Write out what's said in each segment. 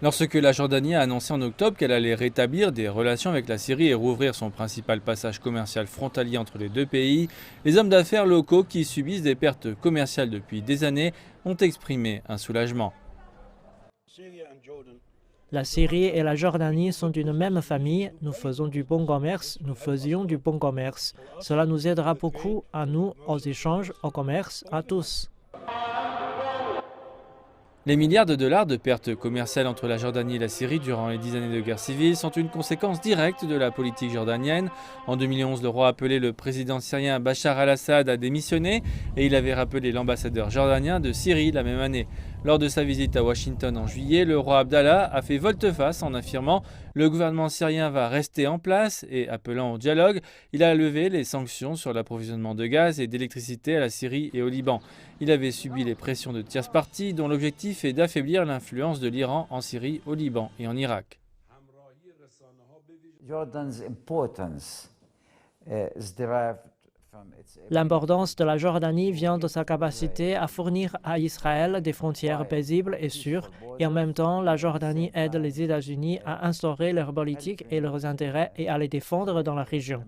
Lorsque la Jordanie a annoncé en octobre qu'elle allait rétablir des relations avec la Syrie et rouvrir son principal passage commercial frontalier entre les deux pays, les hommes d'affaires locaux qui subissent des pertes commerciales depuis des années ont exprimé un soulagement. La Syrie et la Jordanie sont d'une même famille. Nous faisons du bon commerce, nous faisions du bon commerce. Cela nous aidera beaucoup, à nous, aux échanges, au commerce, à tous. Les milliards de dollars de pertes commerciales entre la Jordanie et la Syrie durant les 10 années de guerre civile sont une conséquence directe de la politique jordanienne. En 2011, le roi appelé le président syrien Bachar al-Assad a démissionné et il avait rappelé l'ambassadeur jordanien de Syrie la même année. Lors de sa visite à Washington en juillet, le roi Abdallah a fait volte-face en affirmant « Le gouvernement syrien va rester en place » et appelant au dialogue, il a levé les sanctions sur l'approvisionnement de gaz et d'électricité à la Syrie et au Liban. Il avait subi les pressions de tierces parties dont l'objectif est d'affaiblir l'influence de l'Iran en Syrie, au Liban et en Irak. L'importance de la Jordanie vient de sa capacité à fournir à Israël des frontières paisibles et sûres, et en même temps, la Jordanie aide les États-Unis à instaurer leur politique et leurs intérêts et à les défendre dans la région.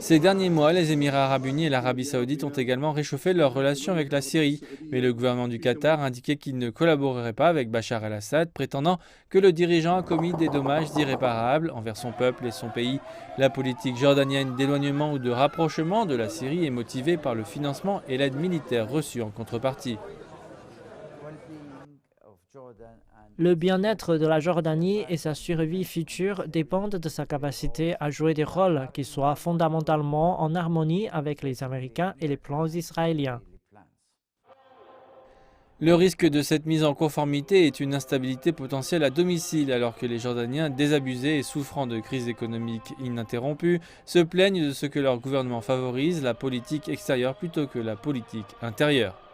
Ces derniers mois, les Émirats arabes unis et l'Arabie saoudite ont également réchauffé leurs relations avec la Syrie. Mais le gouvernement du Qatar indiquait qu'il ne collaborerait pas avec Bachar el-Assad, prétendant que le dirigeant a commis des dommages irréparables envers son peuple et son pays. La politique jordanienne d'éloignement ou de rapprochement de la Syrie est motivée par le financement et l'aide militaire reçue en contrepartie. Le bien-être de la Jordanie et sa survie future dépendent de sa capacité à jouer des rôles qui soient fondamentalement en harmonie avec les Américains et les plans israéliens. Le risque de cette mise en conformité est une instabilité potentielle à domicile, alors que les Jordaniens, désabusés et souffrant de crises économiques ininterrompues, se plaignent de ce que leur gouvernement favorise la politique extérieure plutôt que la politique intérieure.